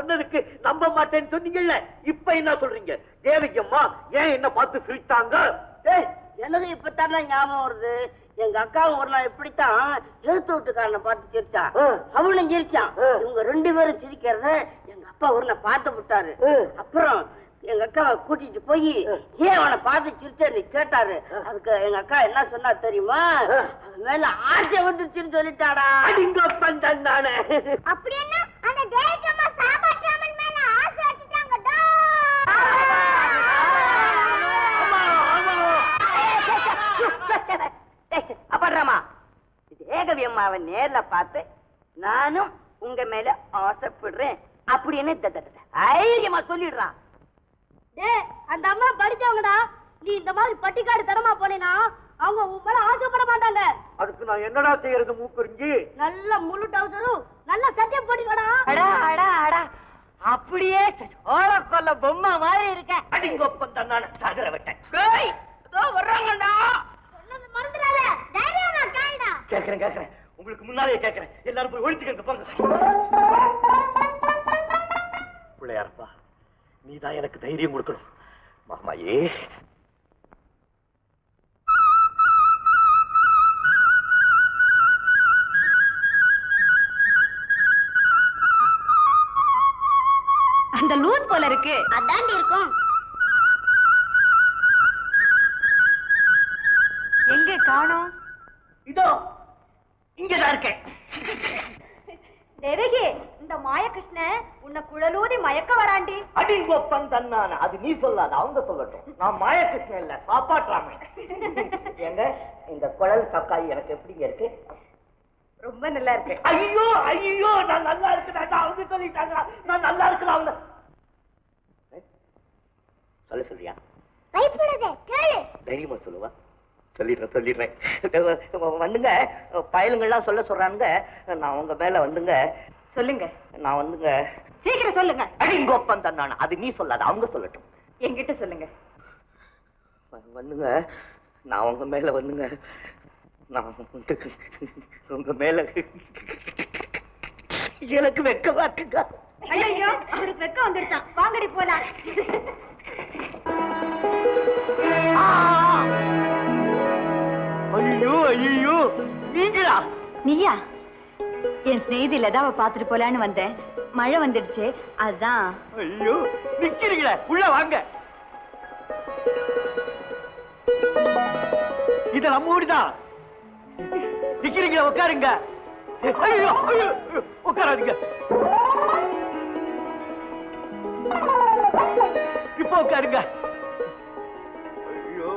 சொன்னதுக்கு நம்ப மாட்டேன்னு சொன்னீங்கல்ல, இப்ப என்ன சொல்றீங்க? தேவகி அம்மா ஏன் என்ன பார்த்து சிரித்தாங்க? எனக்கு இப்பத்தானே ஞாபகம் வருது. எங்க அக்காவும் ஒரு நாள் இப்படித்தான் எழுத்து வீட்டுக்காரனை பார்த்து சிரிச்சான், அவனும் சிரிச்சான். இவங்க 2 பேரும் சிரிக்கிறத எங்க அப்பா ஒரு நாள் பார்த்து விட்டாரு. அப்புறம் எங்க அக்காவை கூட்டிட்டு போய் ஏன் அவனை பார்த்து சிரிச்சேன்னு கேட்டாரு. அதுக்கு எங்க அக்கா என்ன சொன்னா தெரியுமா? அது மேல ஆசை வந்துச்சுன்னு சொல்லிட்டாடா. அப்படி என்ன அந்த தேவகி அம்மா சாப்பாட்டாமன் மேல ஆசை வச்சுட்டாங்க. அப்பறாமா தேவகி அம்மாவை நேர்ல பார்த்து நானும் உங்க மேல ஆசைப்படுறேன் அப்படின்னு தைரியமா சொல்லிடுறான். அந்த அம்மா படிச்சவங்கடா. நீ இந்த மாதிரி பட்டிக்காடு தரமா போனேனா அவங்க உன் மேல ஆசைப்பட மாட்டாங்க. அதுக்கு நான் என்னடா செய்யறது மூக்குறிஞ்சி? நல்ல முழு டவுசரும் நல்ல சத்தியம் போட்டுக்கடா. அடா அடா அடா, அப்படியே கொல்ல பொம்மை மாதிரி இருக்க. அடிங்கொப்பம் தன்னான சாகர விட்டேன். வர்றாங்கடா. சொன்னது மறந்துடாத. தைரியமா கேளுடா. கேக்குறேன். உங்களுக்கு முன்னாலே கேக்குறேன். எல்லாரும் போய் ஒழிச்சுக்கங்க போங்க. பிள்ளையாரப்பா, நீதான் எனக்கு தைரியம் கொடுக்கணும். மாமாயே, அந்த லூஸ் போல இருக்கு. அதாண்டி இருக்கும். எங்க காணோம்? இதோ இங்கதான் இருக்கேன். தேவகி, இந்த மாயகிருஷ்ண உன்னை குழலூதி மயக்க வராண்டி. அடிங்கொப்பம் தன்னான. அது நீ சொல்லாத, அவங்க சொல்லட்டும். நான் மாயகிருஷ்ணன் இல்ல, சாப்பாட்டுறாம. எங்க இந்த குழல் கக்காய் எனக்கு எப்படிங்க இருக்கு? ரொம்ப நல்லா இருக்கு. ஐயோ, நான் நல்லா இருக்கேன். அவங்க சொல்லிட்டாங்க நான் நல்லா இருக்கிறேன். அவங்க சொல்றியா? பயப்படாதே, கேளு. தைரியமா சொல்லுவா. சொல்லிடுறேன். வந்துங்க, பயலுங்கள்லாம் சொல்றானுங்க. நான் உங்க மேல வந்துங்க. சொல்லுங்க. நான் வந்துங்க. சீக்கிரம் சொல்லுங்க. அடிங்கொப்பம் தன்னான. அது நீ சொல்லாத, அவங்க சொல்லட்டும். என்கிட்ட சொல்லுங்க. வந்துங்க, நான் உங்க மேல வந்துங்க. நான் உங்க மேல எனக்கு வெக்கமா இருக்குங்க. ஐயோ, அவருக்கு வெக்கம் வந்துருச்சான். வாங்கடி போலாம். ஐயோ, நீங்களா? நீயா? என் ஸ்நேகிதி லதாவை பாத்துட்டு போலான்னு வந்தேன். மழை வந்துடுச்சு, அதுதான். ஐயோ, நிக்கிறீங்களே, உள்ள வாங்க. இது நம்ம ஊருதான். நிக்கிறீங்களா? உட்காருங்க. ஐயோ, உட்காராதீங்க. இப்ப உட்காருங்க. ஐயோ.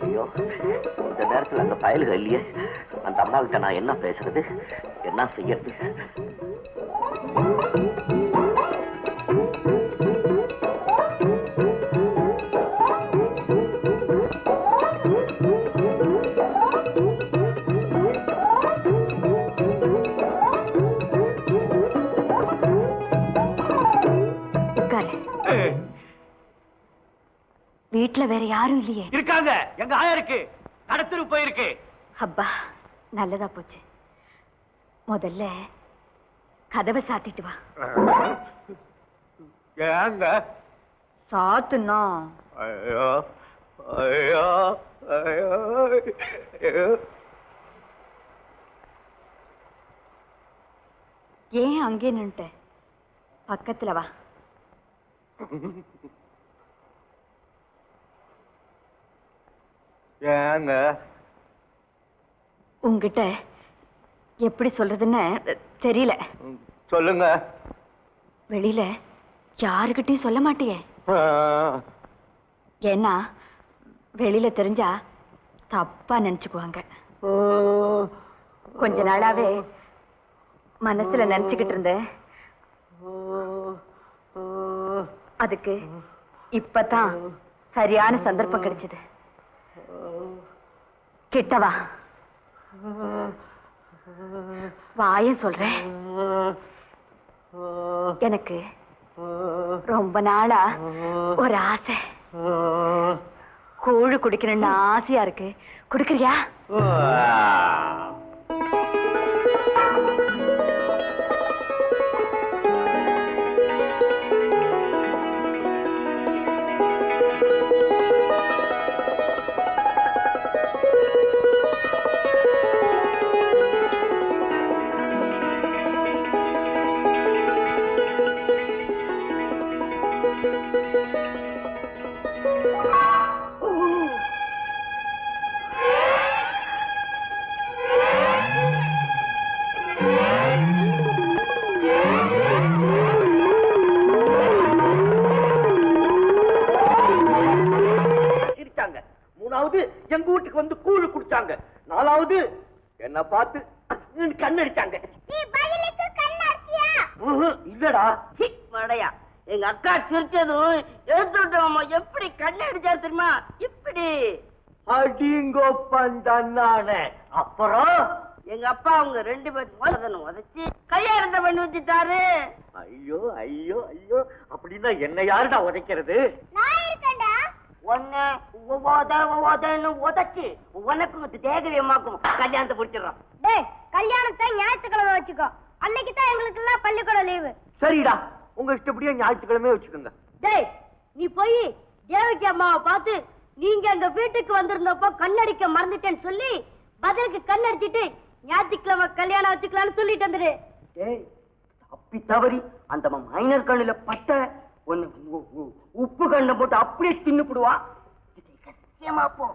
ஐயோ, இந்த நேரத்தில் அந்த பயலுக இல்லையே. அந்த அம்மாவுக்கு நான் என்ன பேசுறது, என்ன செய்யறது? வீட்டுல வேற யாரும் இல்லையே? இருக்காங்க. எங்க ஆயா இருக்கு, கடத்தரு போயிருக்கு. அப்பா, நல்லதா போச்சு. முதல்ல கதவை சாத்திட்டு வா. ஏங்க சாத்துனா? ஐயோ ஐயோ ஐயோ. ஏன் அங்கே நின்னுட்ட? பக்கத்துல வா. ஏங்க உங்ககிட்ட எப்படி சொல்றதுன்னு தெரியல. சொல்லுங்க. வெளியில யாருக்கிட்டையும் சொல்ல மாட்டியே? ஏன்னா வெளியில தெரிஞ்சா தப்பா நினைச்சுக்குவாங்க. கொஞ்ச நாளாவே மனசுல நினைச்சுக்கிட்டு இருந்தேன். அதுக்கு இப்பதான் சரியான சந்தர்ப்பம் கிடைச்சது. கிட்டவா, வாயும் சொல்றேன். எனக்கு ரொம்ப நாளா ஒரு ஆசை. கூழு குடிக்கணும்னு ஆசையா இருக்கு. குடுக்கறியா? எங்க வீட்டுக்கு வந்து கூழு குடிச்சாங்க. 4வது என்ன பார்த்து கண்ணடிச்சாங்க. இல்லடா மடையா, எங்க அக்கா சிரிச்சதும் எடுத்துட்டோம். எப்படி கண்ணடிச்சா தெரியுமா? இப்படி அடிங்கோப்பந்தானே. அப்புறம் எங்க அப்பா அவங்க 2 பேரும் உதச்சு கல்யாணத்தை பண்ணி வச்சுட்டாரு. ஐயோ ஐயோ ஐயோ, அப்படின்னா என்ன யாருடா உதைக்கிறது? ஒன்னு உதச்சு உனக்கு தேகவியமாக்கும் கல்யாணத்தை முடிச்சிடறோம். கல்யாணத்தை ஞாயிற்றுக்கிழமை வச்சுக்கோ. அன்னைக்கு தான் எங்களுக்கு எல்லாம் பள்ளிக்கூட லீவு. சரிடா, உங்க இஷ்டப்படியே ஞாயிற்றுக்கிழமை வச்சுக்கோங்க. டேய், நீ போய் தேவகி அம்மாவை பார்த்து நீங்க எங்க வீட்டுக்கு வந்திருந்தப்போ கண்ணடிக்க மறந்துட்டேன்னு சொல்லி பதிலுக்கு கண்ணடிச்சிட்டு ஞாயிற்றுக்கிழமை கல்யாணம் வச்சுக்கலாம்னு சொல்லிட்டு வந்துடு. டேய், தப்பி தவறி அந்த மைனர் கண்ணுல பட்ட உப்பு கண்ணை போட்டு அப்படியே தின்னுடுவா. போ,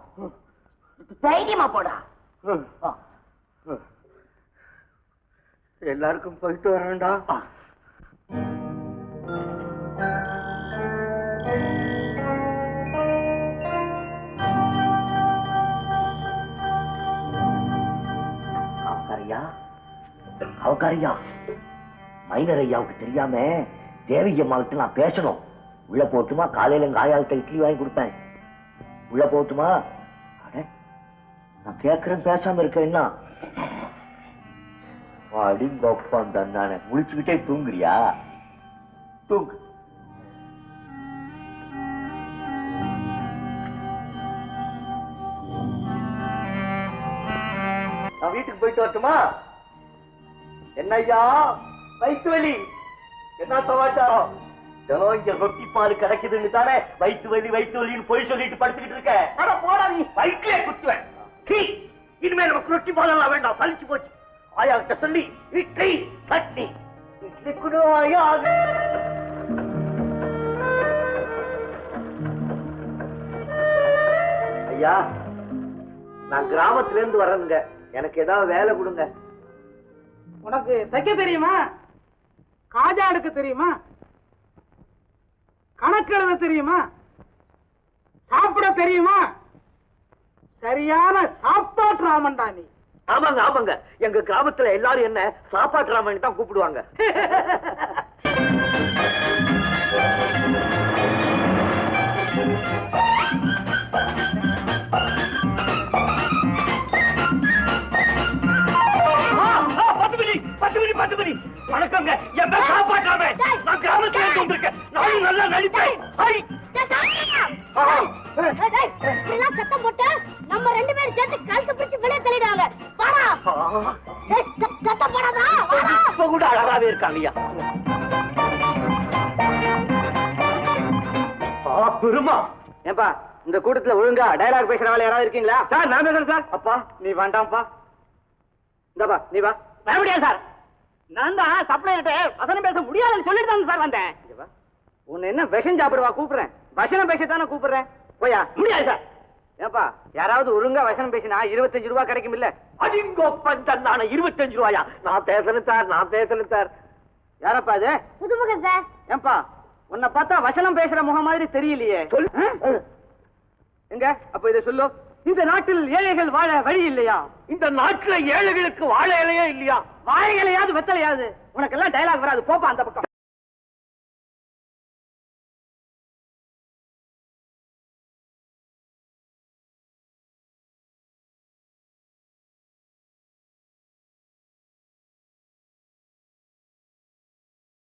தைரியமா போடா. எல்லாருக்கும் போயிட்டு வரேன்டா. அவகாரியா, மைனர் ஐயாவுக்கு தெரியாம தேவகி அம்மாவுக்கு நான் பேசணும். உள்ள போட்டுமா? காலையில எங்க ஆயாவுக்கு இட்லி வாங்கி கொடுப்பேன். உள்ள போட்டுமா? நான் கேட்கறேன், பேசாம இருக்க. என்ன அடிங்கொப்பம் தானே, முழிச்சுக்கிட்டே தூங்குறியா? தூங்கு. நான் வீட்டுக்கு போயிட்டு வரட்டுமா? என்ன ஐயா, வயிற்று வலி என்ன சமாச்சாரம்? தினம் இங்க ரொட்டி பாரு கிடைக்குதுன்னு தானே வயிற்று வலின்னு போய் சொல்லிட்டு படுத்துக்கிட்டு இருக்க. போடா, நீ வயிற்றுல குத்துவேன். இனிமே நமக்கு ரொட்டி பாலெல்லாம் வேண்டாம், சலிச்சு போச்சு. ஆயா கிட்ட சொல்லி இட்லி சட்னி இட்லி குடு ஆயா. ஐயா, நான் கிராமத்துல இருந்து வரேங்க, எனக்கு ஏதாவது வேலை கொடுங்க. உனக்கு தைக்க தெரியுமா? காஜா எடுக்க தெரியுமா? கணக்கு எழுத தெரியுமா? சாப்பிட தெரியுமா? சரியான சாப்பாட்டு ராமன்டா நீ. ஆமாங்க ஆமாங்க, எங்க கிராமத்துல எல்லாரும் என்ன சாப்பாட்டு ராமன் தான் கூப்பிடுவாங்க. வணக்கங்க, என் பேர் காப்பாற்றாம. நான் கிராமத்துல இருந்து வந்திருக்கேன். நானும் நல்லா நடிப்பேன். சத்தம் போட்டு நம்ம 2 பேரும் சேர்த்து கழுத்து பிடிச்சு வெளியே தள்ளிடுவாங்க. வாடா, சத்தம் போடாதா? இப்ப கூட அழகாவே இருக்காங்கய்யா. பெருமா, ஏன்பா இந்த கூட்டத்துல ஒழுங்கா டயலாக் பேசுற வேலை யாராவது இருக்கீங்களா? சார் நான் பேசுறேன் சார். அப்பா நீ வேண்டாம்ப்பா. இந்தப்பா நீ வா. வர முடியாது சார், நான் தான் சப்ளையர்கிட்ட வசனம் பேச முடியாதுன்னு சொல்லிட்டு தான் சார் வந்தேன். உன்னை என்ன விஷம் சாப்பிடுவா கூப்பிடுறேன், வசனம் பேசத்தானே கூப்பிடுறேன். போயா? முடியாது சார். ஏப்பா யாராவது ஒழுங்கா வசனம் பேசினா 25 ரூபாய் கிடைக்கும் இல்ல? அடிங்கோப்பன் தன்னான 25 ரூபாயா? நான் பேசணும் சார், நான் பேசணும் சார். யாரப்பா அது? புதுமுகம் சார். ஏப்பா உன்னை பார்த்தா வசனம் பேசுற முகம் மாதிரி தெரியலையே. சொல். எங்க அப்ப இதை சொல்லு. இந்த நாட்டில் ஏழைகள் வாழ வழி இல்லையா? இந்த நாட்டுல ஏழைகளுக்கு வாழை இலையே இல்லையா? வாழை இலையாவது வெத்தலையாவது? உனக்கெல்லாம் டயலாக் வராது, போப்பா அந்த பக்கம்.